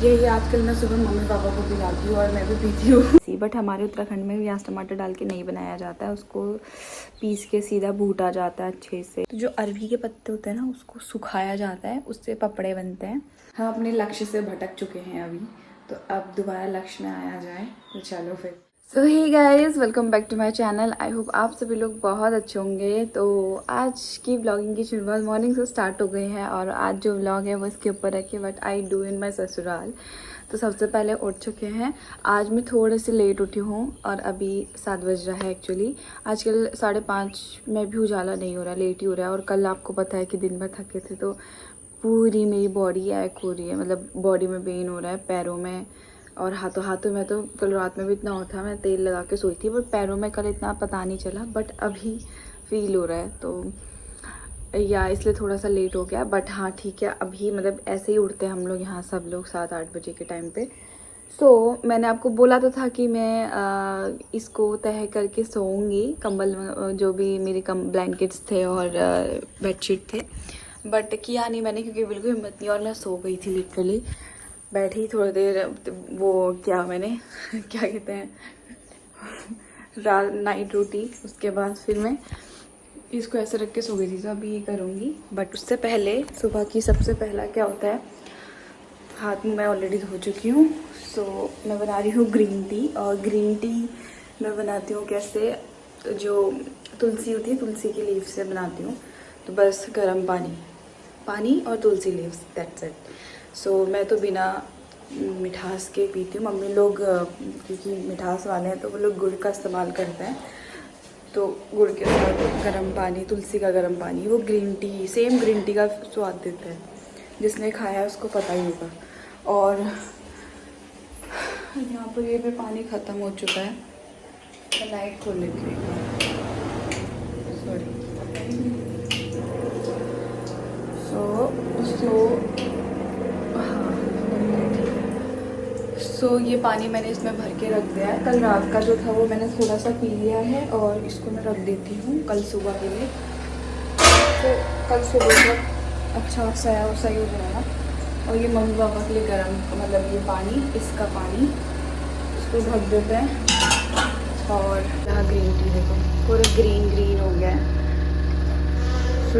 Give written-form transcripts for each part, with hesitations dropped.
यही आजकल मैं सुबह मम्मी पापा को पिलाती हूँ और मैं भी पीती हूँ। बट हमारे उत्तराखंड में प्याज टमाटर डाल के नहीं बनाया जाता है, उसको पीस के सीधा भूटा जाता है अच्छे से। तो जो अरबी के पत्ते होते हैं ना, उसको सुखाया जाता है, उससे पपड़े बनते हैं। हम अपने लक्ष्य से भटक चुके हैं अभी, तो अब दोबारा लक्ष्य में आया जाए। तो चलो फिर। So hey guys, welcome back to my channel. I hope आप सभी लोग बहुत अच्छे होंगे। तो आज की व्लॉगिंग की शुरुआत मॉर्निंग से स्टार्ट हो गई है और आज जो व्लॉग है वो इसके ऊपर है कि what I do in my ससुराल। तो सबसे पहले उठ चुके हैं। आज मैं थोड़े से लेट उठी हूँ और अभी 7 बज रहा है एक्चुअली। आजकल 5:30 में भी उजाला नहीं हो रहा, लेट ही हो रहा है। और कल आपको पता है कि दिन भर थके थे, तो पूरी मेरी बॉडी एक हो रही है, मतलब बॉडी में पेन हो रहा है, पैरों में और हाथों में। तो कल रात में भी इतना हो था, मैं तेल लगा के सोई थी, बट पैरों में कल इतना पता नहीं चला, बट अभी फील हो रहा है। तो या इसलिए थोड़ा सा लेट हो गया, बट हाँ ठीक है। अभी मतलब ऐसे ही उठते हैं हम लोग यहाँ सब लोग 7-8 बजे के टाइम पे। मैंने आपको बोला तो था कि मैं इसको तह करके सोऊंगी, कंबल जो भी मेरे ब्लैंकेट्स थे और बेडशीट थे, बट किया नहीं मैंने, क्योंकि बिल्कुल हिम्मत नहीं और मैं सो गई थी लिटरली। बैठी थोड़ी देर, वो क्या मैंने क्या कहते हैं, रात नाइट रोटी। उसके बाद फिर मैं इसको ऐसे रख के सो गई थी, तो अभी ये करूँगी। बट उससे पहले सुबह की सबसे पहला क्या होता है, हाथ मुँह मैं ऑलरेडी धो चुकी हूँ। मैं बना रही हूँ ग्रीन टी। और ग्रीन टी मैं बनाती हूँ कैसे, तो जो तुलसी होती है, तुलसी की लीव से बनाती हूँ। तो बस गर्म पानी और तुलसी लीव्स, दैट्स इट। मैं तो बिना मिठास के पीती हूँ। मम्मी लोग क्योंकि मिठास वाले हैं, तो वो लोग गुड़ का इस्तेमाल करते हैं। तो गुड़ के साथ गर्म पानी, तुलसी का गर्म पानी, वो green tea, same green tea का स्वाद देता है। जिसने खाया है उसको पता ही होगा। और यहाँ पर ये भी पानी ख़त्म हो चुका है। मैं लाइट खोल लेती हूँ, सॉरी। ये पानी मैंने इसमें भर के रख दिया है। कल रात का जो था वो मैंने थोड़ा सा पी लिया है और इसको मैं रख देती हूँ कल सुबह के लिए। तो कल सुबह तक अच्छा सही हो जाएगा। और ये मम्मी पापा के लिए गर्म, मतलब ये पानी, इसका पानी, इसको ढक देते हैं। और यहाँ ग्रीन टी देखो, पूरा ग्रीन हो गया है।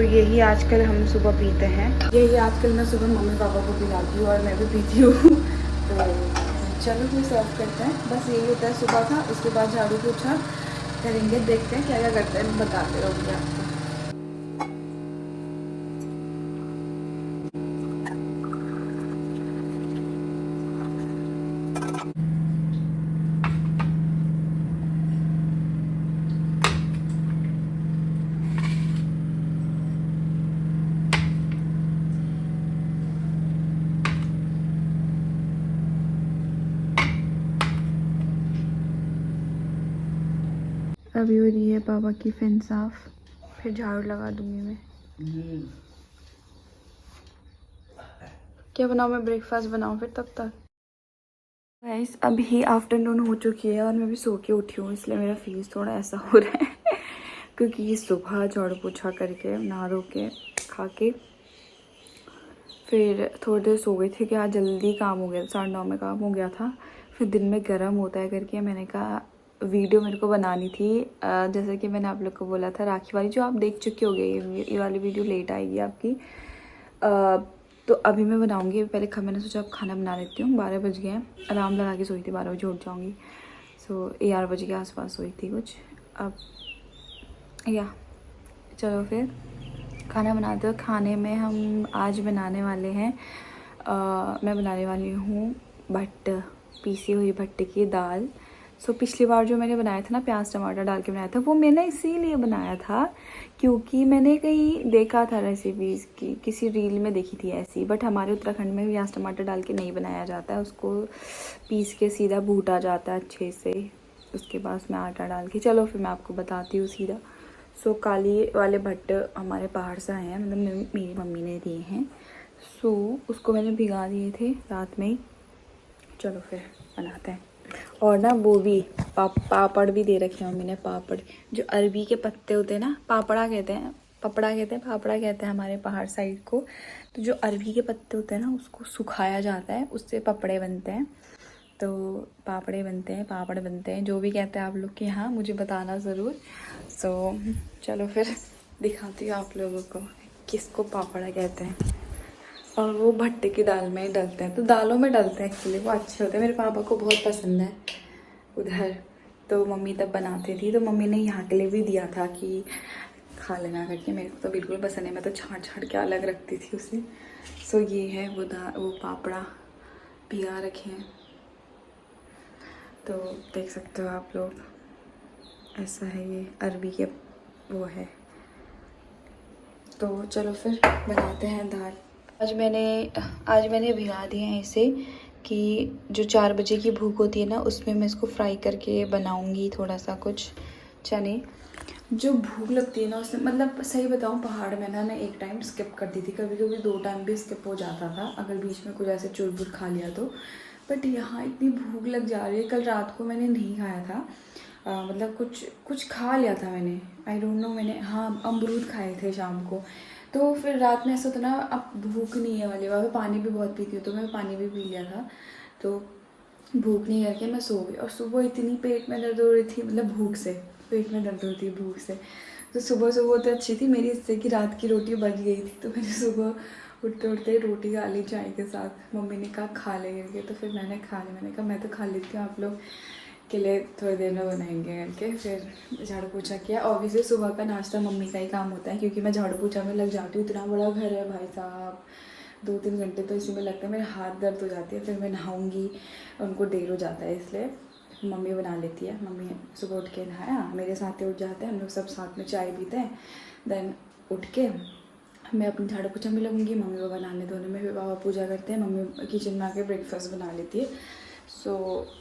यही आजकल हम सुबह पीते हैं। यही आजकल मैं सुबह मम्मी पापा को पिलाती हूँ और मैं भी पीती हूँ। तो चलो फिर सर्व करते हैं। बस यही होता है सुबह का। उसके बाद झाड़ू पोछा करेंगे, देखते हैं क्या क्या करते हैं, बताते रहूँगी आपको। अभी हो रही है पापा की फैन साफ, फिर झाड़ू लगा दूंगी मैं। क्या बनाऊँ मैं, ब्रेकफास्ट बनाऊँ फिर तब तक। गाइस अभी आफ्टरनून हो चुकी है और मैं भी सो के उठी हूँ, इसलिए मेरा फेस थोड़ा ऐसा हो रहा है क्योंकि ये सुबह झाड़ू पोछा करके, नहा धो के, खा के फिर थोड़ी देर सो गई थी कि आज जल्दी काम हो गया, 9:30 में काम हो गया था। फिर दिन में गर्म होता है करके मैंने कहा वीडियो मेरे को बनानी थी। जैसे कि मैंने आप लोग को बोला था, राखी वाली जो आप देख चुके होंगे, ये वाली वीडियो लेट आएगी आपकी। तो अभी मैं बनाऊंगी। पहले मैंने सोचा अब खाना बना लेती हूँ। 12 बज गए हैं, अलार्म लगा के सोई थी, 12 बजे उठ जाऊँगी। 11 बजे के आसपास सोई थी कुछ। अब या चलो फिर खाना बनाते हो। खाने में हम आज बनाने वाले हैं, मैं बनाने वाली हूँ पीसी हुई भट्टे की दाल। पिछली बार जो मैंने बनाया था ना, प्याज टमाटर डाल के बनाया था, वो मैंने इसीलिए बनाया था क्योंकि मैंने कहीं देखा था रेसिपीज़ की, किसी रील में देखी थी ऐसी। बट हमारे उत्तराखंड में प्याज टमाटर डाल के नहीं बनाया जाता है, उसको पीस के सीधा भूटा जाता है अच्छे से। उसके बाद उसमें आटा डाल के, चलो फिर मैं आपको बताती हूँ सीधा। काली वाले भट्टे हमारे पहाड़ से आए हैं, मतलब मेरी मम्मी ने दिए हैं। उसको मैंने भिगा दिए थे रात में ही। चलो फिर बनाते हैं। और ना वो भी पापड़ भी दे रखे हैं मम्मी ने, पापड़ जो अरबी के पत्ते होते हैं ना, पापड़ा कहते हैं, पपड़ा कहते हैं, फाफड़ा कहते हैं हमारे पहाड़ साइड को। तो जो अरबी के पत्ते होते हैं ना, उसको सुखाया जाता है, उससे पपड़े बनते हैं। तो पापड़े बनते हैं, पापड़ बनते हैं, जो भी कहते हैं आप लोग के यहाँ, मुझे बताना ज़रूर। सो चलो फिर दिखाती हूँ आप लोगों को किसको पापड़ा कहते हैं। और वो भट्टे की दाल में ही डलते हैं, तो दालों में डलते हैं एक्चुअली, वो अच्छे होते हैं। मेरे पापा को बहुत पसंद है उधर, तो मम्मी तब बनाती थी, तो मम्मी ने यहाँ के लिए भी दिया था कि खा लेना करके। मेरे को तो बिल्कुल पसंद है, मैं तो छाँट छाँट के अलग रखती थी उसे। सो ये है वो पापड़ा भिगा रखे हैं, तो देख सकते हो आप लोग, ऐसा है ये अरबी के वो है। तो चलो फिर बनाते हैं दाल। आज मैंने भिगा दिए हैं इसे कि जो 4 बजे की भूख होती है ना, उसमें मैं इसको फ्राई करके बनाऊंगी थोड़ा सा कुछ चने। जो भूख लगती है ना उसमें, मतलब सही बताऊं, पहाड़ में ना मैं एक टाइम स्किप करती थी, कभी कभी 2 टाइम भी स्किप हो जाता था अगर बीच में कुछ ऐसे चुरबुर खा लिया तो। बट यहाँ इतनी भूख लग जा रही है। कल रात को मैंने नहीं खाया था, मतलब कुछ खा लिया था मैंने, आई डोंट नो, मैंने हाँ अमरूद खाए थे शाम को। तो फिर रात में ऐसा तो ना, अब भूख नहीं है वाली बात। पानी भी बहुत पीती हूँ, तो मैं पानी भी पी लिया था, तो भूख नहीं करके मैं सो गई। और सुबह इतनी पेट में दर्द हो रही थी, मतलब भूख से पेट में दर्द होती है भूख से। तो सुबह तो अच्छी थी मेरी, इससे कि रात की रोटी बच गई थी, तो मैंने सुबह उठते उठते रोटी खा ली चाय के साथ। मम्मी ने कहा खा ले करके, तो फिर मैंने खा ली। मैंने कहा मैं तो खा लेती हूँ, आप लोग के लिए थोड़ी देर में बनाएंगे करके। फिर झाड़ू पोछा किया। ऑब्वियसली सुबह का नाश्ता मम्मी का ही काम होता है, क्योंकि मैं झाड़ू पोछा में लग जाती हूँ। इतना बड़ा घर है भाई साहब, 2-3 घंटे तो इसी में लगता है। मेरे हाथ दर्द हो जाती है, फिर मैं नहाऊँगी, उनको देर हो जाता है, इसलिए मम्मी बना लेती है। मम्मी सुबह उठ के नहाया, मेरे साथ ही उठ जाते हैं, हम लोग सब साथ में चाय पीते हैं। देन उठ के मैं अपनी झाड़ू पोछा में लगूँगी, मम्मी को बनाने धोने में। फिर पापा पूजा करते हैं, मम्मी किचन में आके ब्रेकफास्ट बना लेती है। सो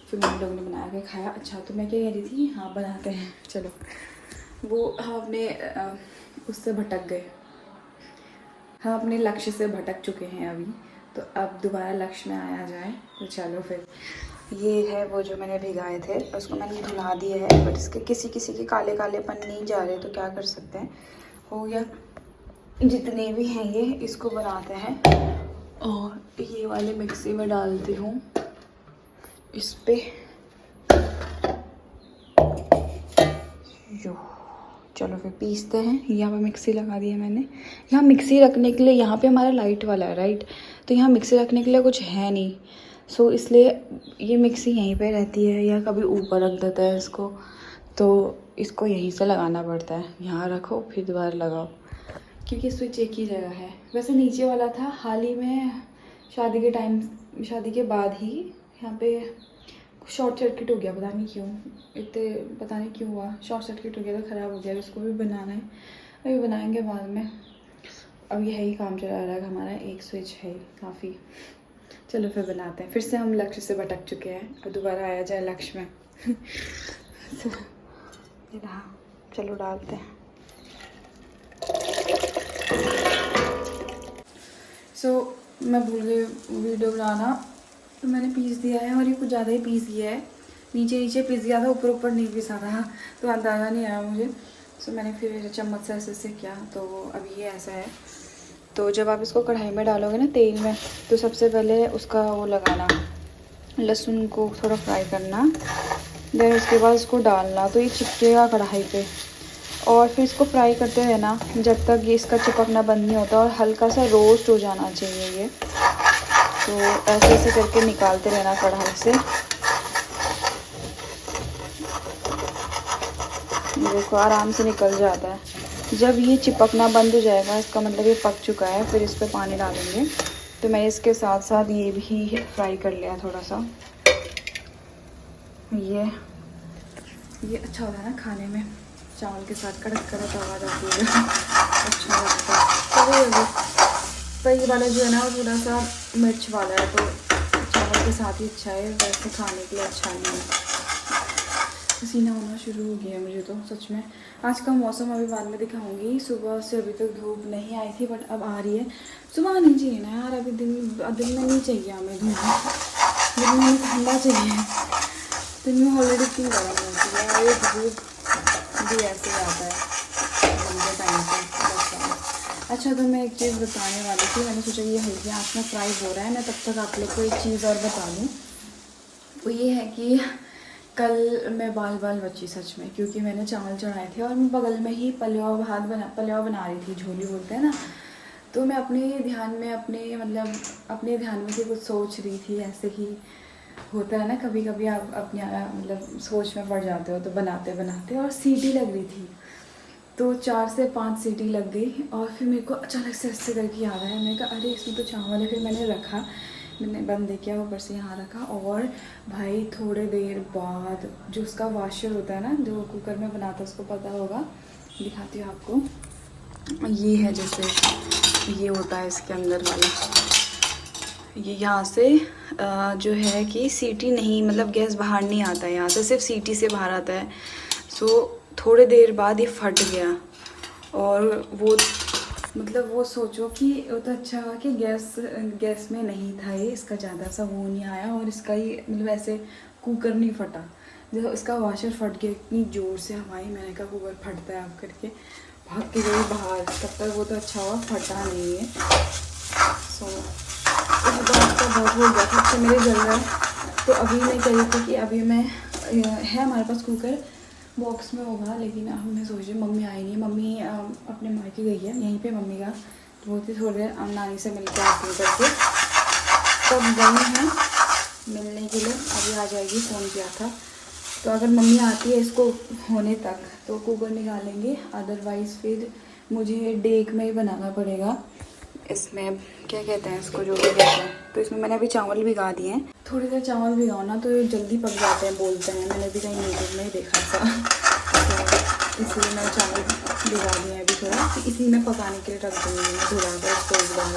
फिर मम्मी लोगों ने बना के खाया। अच्छा, तो मैं क्या कह रही थी, हाँ बनाते हैं चलो। वो हम अपने उससे भटक गए, हम अपने लक्ष्य से भटक चुके हैं अभी, तो अब दोबारा लक्ष्य में आया जाए। तो चलो फिर, ये है वो जो मैंने भिगाए थे, उसको मैंने धुला दिया है। बट इसके किसी के काले कालेपन नहीं जा रहे, तो क्या कर सकते हैं, हो गया। जितने भी हैं ये, इसको बनाते हैं। और ये वाले मिक्सी में डालती हूँ इस पे। जो चलो फिर पीसते हैं। यहाँ पे मिक्सी लगा दी है मैंने। यहाँ मिक्सी रखने के लिए, यहाँ पे हमारा लाइट वाला है राइट, तो यहाँ मिक्सी रखने के लिए कुछ है नहीं। सो इसलिए ये मिक्सी यहीं पे रहती है, या कभी ऊपर रख देता है इसको, तो इसको यहीं से लगाना पड़ता है। यहाँ रखो फिर दोबारा लगाओ, क्योंकि स्विच एक ही जगह है। वैसे नीचे वाला था, हाल ही में शादी के बाद ही यहाँ पे शॉर्ट सर्किट हो गया, पता नहीं क्यों हुआ। शॉर्ट सर्किट हो गया, तो ख़राब हो गया, उसको भी बनाना है, अभी बनाएंगे बाद में। अब यही काम चला रहा है हमारा, एक स्विच है काफ़ी। चलो फिर बनाते हैं। फिर से हम लक्ष्य से भटक चुके हैं, अब दोबारा आया जाए लक्ष्य में। चलो डालते हैं। मैं भूल गई वीडियो बनाना, तो मैंने पीस दिया है, और ये कुछ ज़्यादा ही पीस दिया है। नीचे पीस गया था, ऊपर नहीं पीसा था, तो अंदाज़ा नहीं आया मुझे। मैंने फिर चम्मच से ऐसे किया, तो अभी ये ऐसा है। तो जब आप इसको कढ़ाई में डालोगे ना तेल में, तो सबसे पहले उसका वो लगाना, लहसुन को थोड़ा फ्राई करना, देन उसके बाद इसको डालना, तो ये चिपकेगा कढ़ाई पे। और फिर इसको फ्राई करते रहना जब तक ये इसका चिपकना बंद नहीं होता, और हल्का सा रोस्ट हो जाना चाहिए ये। तो ऐसे करके निकालते रहना कढ़ाई से। देखो आराम से निकल जाता है। जब ये चिपकना बंद हो जाएगा, इसका मतलब ये पक चुका है। फिर इस पर पानी डालेंगे। तो मैं इसके साथ साथ ये भी फ्राई कर लिया थोड़ा सा। ये अच्छा होता है ना खाने में, चावल के साथ कड़क आवाज़ आती है, अच्छा लगता है। तो ये वाला जो है ना, वो थोड़ा सा मिर्च वाला है, तो चावल के साथ ही अच्छा है, वैसे खाने के लिए अच्छा नहीं है। पसीना होना शुरू हो गया है मुझे तो सच में। आज का मौसम अभी बाद में दिखाऊंगी। सुबह से अभी तक धूप नहीं आई थी, बट अब आ रही है। सुबह नहीं चाहिए ना यार, अभी दिन में नहीं चाहिए हमें धूप, दिन में हमें ठंडा चाहिए। दिन में ऑलरेडी इतनी गर्म होती है, और ये धूप भी ऐसे ही आता है दिन के टाइम पे। अच्छा, तो मैं एक चीज़ बताने वाली थी। मैंने सोचा ये हल्की आँच में फ्राई हो रहा है, मैं तब तक आप लोग को एक चीज़ और बता दूँ। वो ये है कि कल मैं बाल बची सच में, क्योंकि मैंने चावल चढ़ाए थे और मैं बगल में ही पलेवा बना रही थी, झोली बोलते हैं ना। तो मैं अपने ध्यान में अपने ध्यान में से कुछ सोच रही थी। ऐसे ही होता है ना, कभी कभी आप अपने सोच में पड़ जाते हो। तो बनाते बनाते और सीटी लग रही थी, तो 4 से 5 सीटी लग गई। और फिर मेरे को अचानक से ऐसे करके याद आया, मैंने कहा अरे इसमें तो चावल है। फिर मैंने बंद किया, ऊपर से यहाँ रखा। और भाई थोड़े देर बाद जो उसका वाशर होता है ना, जो कुकर में बनाता है, उसको पता होगा, दिखाती हूँ आपको। ये है, जैसे ये होता है इसके अंदर वाला, ये यहाँ से जो है कि सीटी नहीं, मतलब गैस बाहर नहीं आता है यहाँ से, सिर्फ सीटी से बाहर आता है। सो थोड़े देर बाद ये फट गया। और वो सोचो कि वो तो अच्छा हुआ कि गैस में नहीं था ये, इसका ज़्यादा सा वो नहीं आया। और इसका ही ऐसे कुकर नहीं फटा, जब इसका वाशर फट गया इतनी ज़ोर से हमारी। मैंने कहा कुकर फटता है, आप करके भाग के गई बाहर। तब तक वो तो अच्छा हुआ फटा नहीं है। सो इस बात का बहुत हो गया था, मेरे जल रहा है। तो अभी मैं कह रही थी कि अभी मैं है हमारे पास कुकर बॉक्स में होगा, लेकिन अब मैं सोच रही मम्मी आई नहीं। मम्मी अपने मायके गई है, यहीं पे मम्मी का। तो वो थी थोड़ी देर नानी से मिल के आती करके, तब गई हैं मिलने के लिए। अभी आ जाएगी, फ़ोन किया था। तो अगर मम्मी आती है इसको होने तक तो कुकर निकालेंगे, अदरवाइज़ फिर मुझे डेक में ही बनाना पड़ेगा। इसमें क्या कहते हैं इसको, जो भी कहते हैं। तो इसमें मैंने अभी चावल भिगा दिए हैं। थोड़ी देर चावल भिगाओ ना तो ये जल्दी पक जाते हैं बोलते हैं, मैंने भी कहीं यूट्यूब में ही देखा था। तो इसलिए मैंने चावल भिगा दिए हैं अभी थोड़ा, तो इसी में पकाने के लिए रख दूँगी मैं धुला कर स्टोव बंद।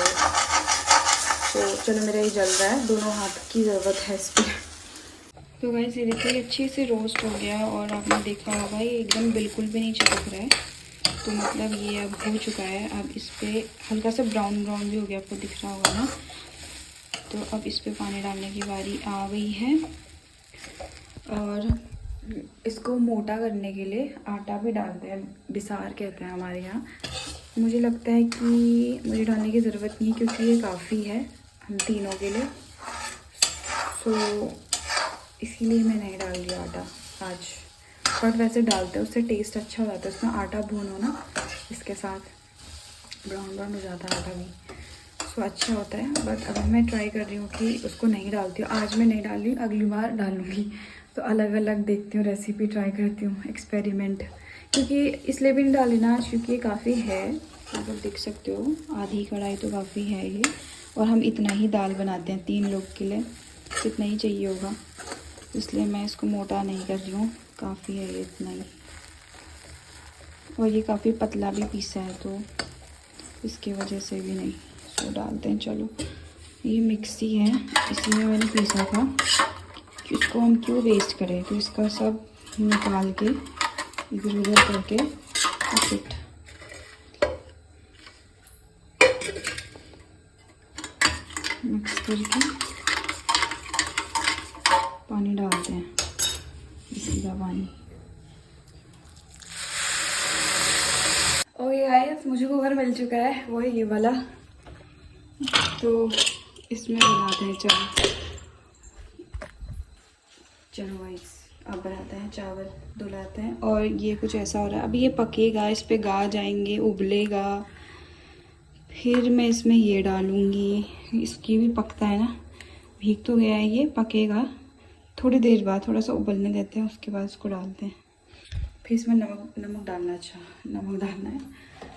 तो चलो, मेरा ये जल रहा है, दोनों हाथ की ज़रूरत है इस पर। तो गाइस ये देखिए अच्छे से रोस्ट हो गया, और आपने देखा होगा ये एकदम बिल्कुल भी नहीं चिपक रहा है। तो मतलब ये अब हो चुका है। अब इस पर हल्का सा ब्राउन भी हो गया, आपको दिख रहा होगा ना। तो अब इस पर पानी डालने की बारी आ गई है। और इसको मोटा करने के लिए आटा भी डालते हैं, बिसार कहते हैं हमारे यहाँ। मुझे लगता है कि मुझे डालने की ज़रूरत नहीं है, क्योंकि ये काफ़ी है हम तीनों के लिए। तो इसीलिए मैं नहीं डाल रही आटा आज। बट वैसे डालते हैं, उससे टेस्ट अच्छा हो जाता है। उसमें आटा भूनो ना, इसके साथ ब्राउन हो जाता है आटा भी, सो अच्छा होता है। बट अभी मैं ट्राई कर रही हूँ कि उसको नहीं डालती हूँ। आज मैं नहीं डाल रही हूँ, अगली बार डालूँगी। तो अलग अलग देखती हूँ, रेसिपी ट्राई करती हूँ, एक्सपेरिमेंट। क्योंकि इसलिए भी नहीं डाली ना आज, क्योंकि ये काफ़ी है, आप लोग देख सकते हो, आधी कढ़ाई तो काफ़ी है ये। और हम इतना ही दाल बनाते हैं 3 लोग के लिए, इतना ही चाहिए होगा, इसलिए मैं इसको मोटा नहीं कर रही हूँ, काफ़ी है ये इतना ही। और ये काफ़ी पतला भी पीसा है, तो इसकी वजह से भी नहीं। सो डालते हैं। चलो, ये मिक्सी है, इसी में मैंने पीसा था कि इसको हम क्यों वेस्ट करें। तो इसका सब निकाल के इधर उधर करके फिट मिक्स करके पानी डालते हैं, सीधा पानी। ओके गाइस, मुझे कुकर मिल चुका है, वो है ये वाला। तो इसमें बनाते हैं चावल। चलो गाइस, अब बनाते हैं चावल, धुलाते हैं। और ये कुछ ऐसा हो रहा है, अभी ये पकेगा, इस पे गा जाएंगे, उबलेगा, फिर मैं इसमें ये डालूँगी। इसकी भी पकता है ना, भीग तो गया है ये, पकेगा थोड़ी देर बाद, थोड़ा सा उबलने देते हैं, उसके बाद इसको डालते हैं। फिर इसमें नमक डालना, अच्छा नमक डालना है,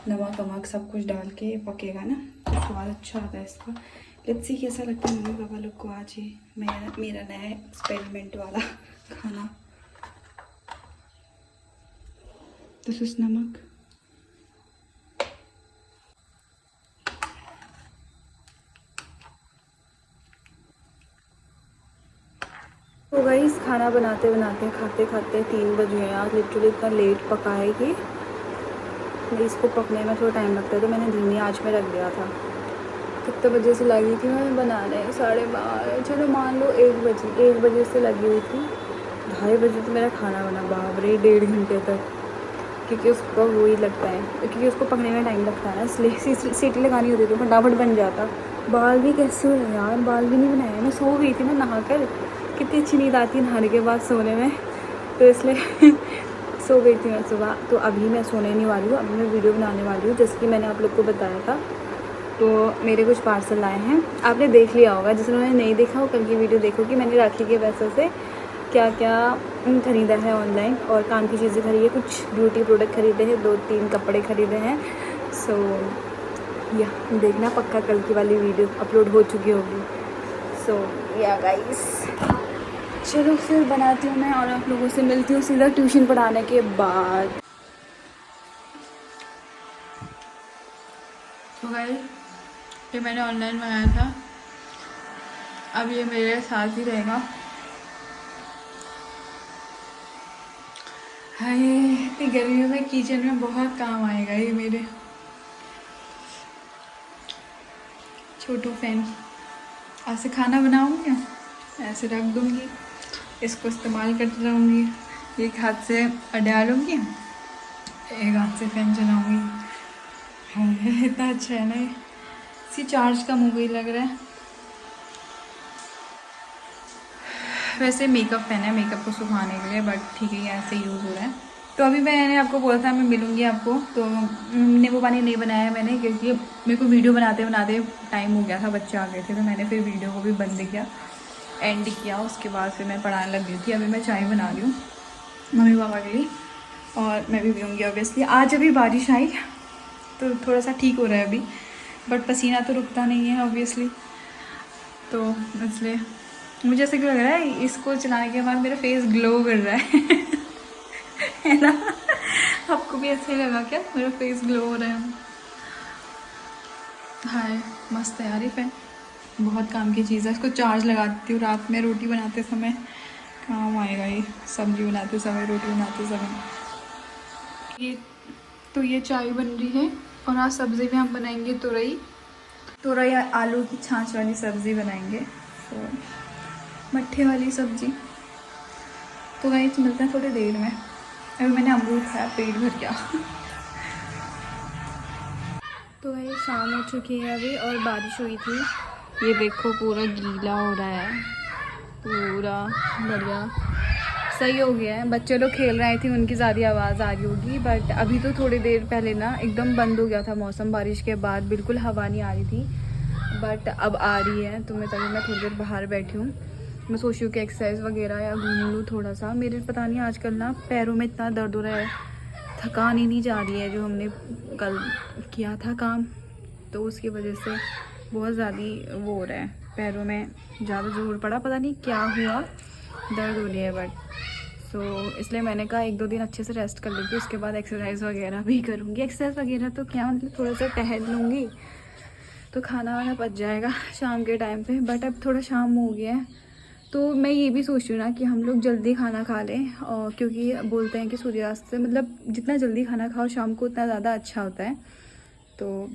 नमक वमक सब कुछ डाल के पकेगा ना, तो स्वाद अच्छा आता है इसका। लेट्स सी कैसा लगता है मम्मी पापा लोग को आज ये मेरा नया एक्सपेरिमेंट वाला खाना। दिस इज नमक। तो गाइस, खाना बनाते बनाते खाते खाते 3 बज गए। आज लिटरली इतना लेट पका है कि इसको पकने में थोड़ा टाइम लगता है, तो मैंने धीमी आंच में रख दिया था। कितने बजे से लगी थी मैं बनाने, 12:30, चलो मान लो 1 बजे से लगी हुई थी। 2:30 बजे तो मेरा खाना बना, बाप रे, 1.5 घंटे तक। क्योंकि उसको वो ही लगता है, क्योंकि उसको पकने में टाइम लगता है ना, इसलिए सीटी लगानी होती है तो फटाफट बन जाता। बाल भी कैसे हो रहे हैं यार, बाल भी नहीं बनाया। मैं सो गई थी ना नहा कर, कितनी अच्छी नींद आती है नहाने के बाद सोने में, तो इसलिए सो गई थी मैं सुबह। तो अभी मैं सोने नहीं वाली हूँ, अभी मैं वीडियो बनाने वाली हूँ, जैसे कि मैंने आप लोग को बताया था। तो मेरे कुछ पार्सल आए हैं, आपने देख लिया होगा, जिन्होंने नहीं देखा हो कल की वीडियो देखो कि मैंने राखी के पैसों से क्या क्या ख़रीदा है ऑनलाइन, और काम की चीज़ें खरीदी है, कुछ ब्यूटी प्रोडक्ट ख़रीदे हैं, 2-3 कपड़े ख़रीदे हैं। सो या देखना पक्का, कल की वाली वीडियो अपलोड हो चुकी होगी। सो या गाइस, चलो फिर बनाती हूँ मैं और आप लोगों से मिलती हूँ सीधा ट्यूशन पढ़ाने के बाद। तो गाइस, ये मैंने ऑनलाइन मंगाया था, अब ये मेरे साथ ही रहेगा। हाय, इतनी गर्मियों में किचन में बहुत काम आएगा ये मेरे। छोटू फैन, ऐसे खाना बनाऊंगी, ऐसे रख दूंगी, इसको इस्तेमाल करती रहूँगी, एक हाथ से अड्डा लूँगी, एक हाथ से फैन चलाऊँगी। इतना अच्छा है ना ये, इसकी चार्ज कम हो गई लग रहा है। वैसे मेकअप पेन है, मेकअप को सुखाने के लिए, बट ठीक है, ऐसे यूज़ हो रहा है। तो अभी मैंने आपको बोला था मैं मिलूँगी आपको, तो नींबू पानी नहीं बनाया मैंने, क्योंकि मेरे को वीडियो बनाते बनाते टाइम हो गया था, बच्चे आ गए थे, तो मैंने फिर वीडियो को भी बंद किया, एंड किया। उसके बाद फिर मैं पढ़ाने लग गई थी। अभी मैं चाय बना रही हूँ मम्मी पापा के लिए, और मैं भी पीऊँगी ऑब्वियसली। आज अभी बारिश आई तो थोड़ा सा ठीक हो रहा है अभी, बट पसीना तो रुकता नहीं है ऑब्वियसली, तो इसलिए मुझे ऐसे क्यों लग रहा है इसको चलाने के बाद मेरा फेस ग्लो कर रहा है ना? आपको भी ऐसे लगा क्या मेरा फेस ग्लो हो रहा है? हाय, मस्त है यार ये फैन, बहुत काम की चीज़ है। इसको चार्ज लगाती हूँ रात में, रोटी बनाते समय काम आएगा ये, सब्जी बनाते समय, रोटी बनाते समय। ये चाय बन रही है, और आज सब्ज़ी में हम बनाएंगे तुरई आलू की छाछ वाली सब्ज़ी बनाएंगे, तो मट्ठे वाली सब्ज़ी। तो गाइस मिलते हैं थोड़ी देर में। अभी मैंने अमरूद खाया, पेट भर गया। तो गाइस शाम हो चुकी है अभी, और बारिश हुई थी, ये देखो पूरा गीला हो रहा है, पूरा बढ़िया सही हो गया है। बच्चे लोग खेल रहे थे, उनकी ज़्यादा आवाज़ आ रही होगी, बट अभी तो थोड़ी देर पहले ना एकदम बंद हो गया था मौसम, बारिश के बाद बिल्कुल हवा नहीं आ रही थी, बट अब आ रही है। तो मैं थोड़ी देर बाहर बैठी हूँ, मैं सोच रही हूँ कि एक्सरसाइज वगैरह या घूम लूँ थोड़ा सा। मेरे पता नहीं आजकल ना पैरों में इतना दर्द हो रहा है, थकान ही नहीं जा रही है, जो हमने कल किया था काम, तो उसकी वजह से बहुत ज़्यादा वो हो रहा है, पैरों में ज़्यादा जोर पड़ा, पता नहीं क्या हुआ, दर्द हो रही है। बट इसलिए मैंने कहा 1-2 दिन अच्छे से रेस्ट कर लेती हूँ, उसके बाद एक्सरसाइज वगैरह भी करूँगी। एक्सरसाइज वगैरह तो क्या, मतलब थोड़ा सा टहल लूँगी तो खाना वाना पच जाएगा शाम के टाइम पे। बट अब थोड़ा शाम हो गया है, तो मैं ये भी सोच रही हूँ ना कि हम लोग जल्दी खाना खा लें, और क्योंकि बोलते हैं कि सूर्यास्त से मतलब जितना जल्दी खाना खाओ शाम को उतना ज़्यादा अच्छा होता है, तो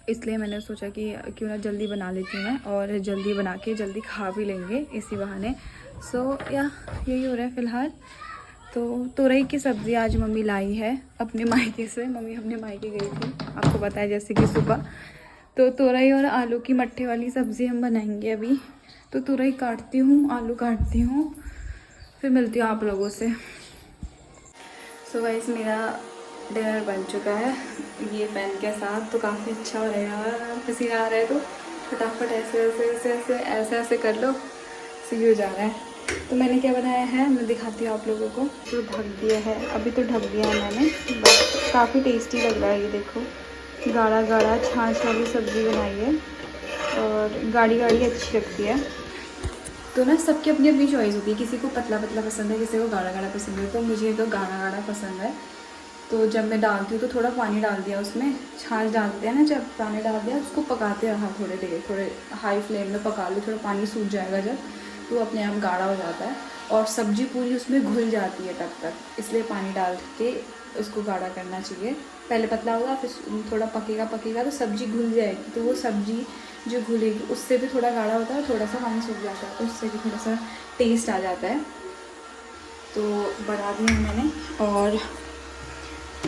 इसलिए मैंने सोचा कि क्यों ना जल्दी बना लेती हूँ मैं, और जल्दी बना के जल्दी खा भी लेंगे इसी बहाने। या यही हो रहा है फ़िलहाल। तो तुरई की सब्ज़ी आज मम्मी लाई है अपने मायके से, मम्मी अपने मायके गई थी, आपको पता है, जैसे कि सुबह। तो तुरई और आलू की मट्ठे वाली सब्ज़ी हम बनाएंगे अभी। तो तुरई काटती हूँ, आलू काटती हूँ, फिर मिलती हूँ आप लोगों से। सो गाइस, मेरा डिनर बन चुका है ये पैन के साथ, तो काफ़ी अच्छा हो रहा है यार, पसीना आ रहा है, तो फटाफट ऐसे ऐसे ऐसे ऐसे ऐसे ऐसे कर लो, सही हो जा रहा है। तो मैंने क्या बनाया है मैं दिखाती हूँ आप लोगों को। तो ढक दिया है, अभी तो ढक दिया है मैंने, बट काफ़ी टेस्टी लग रहा है। ये देखो, गाढ़ा गाढ़ा छाछ वाली सब्ज़ी बनाई है, और गाढ़ी गाढ़ी अच्छी लगती है। तो ना सबकी अपनी अपनी चॉइस होती है, किसी को पतला पतला पसंद है, किसी को गाढ़ा गाढ़ा पसंद है, तो मुझे तो गाढ़ा गाढ़ा पसंद है। तो जब मैं डालती हूँ तो थोड़ा पानी डाल दिया, उसमें छाछ डालते हैं ना, जब पानी डाल दिया उसको पकाते रहा थोड़े देर, थोड़े हाई फ्लेम में पका लो, थोड़ा पानी सूख जाएगा जब, तो अपने आप गाढ़ा हो जाता है, और सब्ज़ी पूरी उसमें घुल जाती है तब तक, इसलिए पानी डाल के उसको गाढ़ा करना चाहिए। पहले पतला होगा, फिर थोड़ा पकेगा तो सब्ज़ी घुल जाएगी, तो वो सब्ज़ी जो घुलेगी उससे भी थोड़ा गाढ़ा होता है, थोड़ा सा पानी सूख जाता है, तो उससे भी थोड़ा सा टेस्ट आ जाता है। तो बढ़ा दिया मैंने, और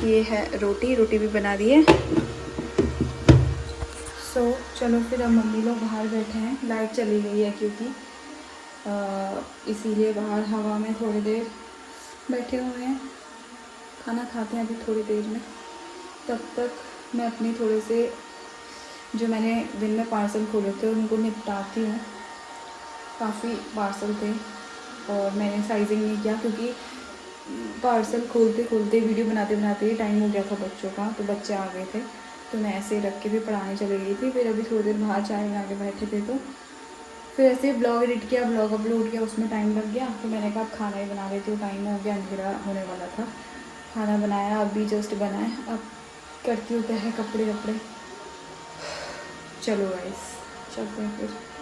ये है रोटी, रोटी भी बना दी है। चलो फिर अब मम्मी लोग बाहर बैठे हैं, लाइट चली गई है क्योंकि इसीलिए बाहर हवा में थोड़ी देर बैठे हुए हैं। खाना खाते हैं अभी थोड़ी देर में, तब तक मैं अपने थोड़े से जो मैंने दिन में पार्सल खोले थे उनको निपटाती हूँ। काफ़ी पार्सल थे और मैंने साइजिंग नहीं किया क्योंकि पार्सल खोलते खोलते वीडियो बनाते बनाते ही टाइम हो गया था बच्चों का, तो बच्चे आ गए थे तो मैं ऐसे रख के भी पढ़ाने चली गई थी। फिर अभी थोड़ी देर बाहर चाय बना के बैठे थे तो फिर ऐसे ब्लॉग एडिट किया, ब्लॉग अपलोड किया, उसमें टाइम लग गया। तो मैंने कहा खाना ही बना लेती हूँ, टाइम हो गया, अंधेरा होने वाला था। खाना बनाया, अभी जस्ट बनाया, अब करती हूँ तह कपड़े वपड़े। चलो गाइस चलते हैं फिर।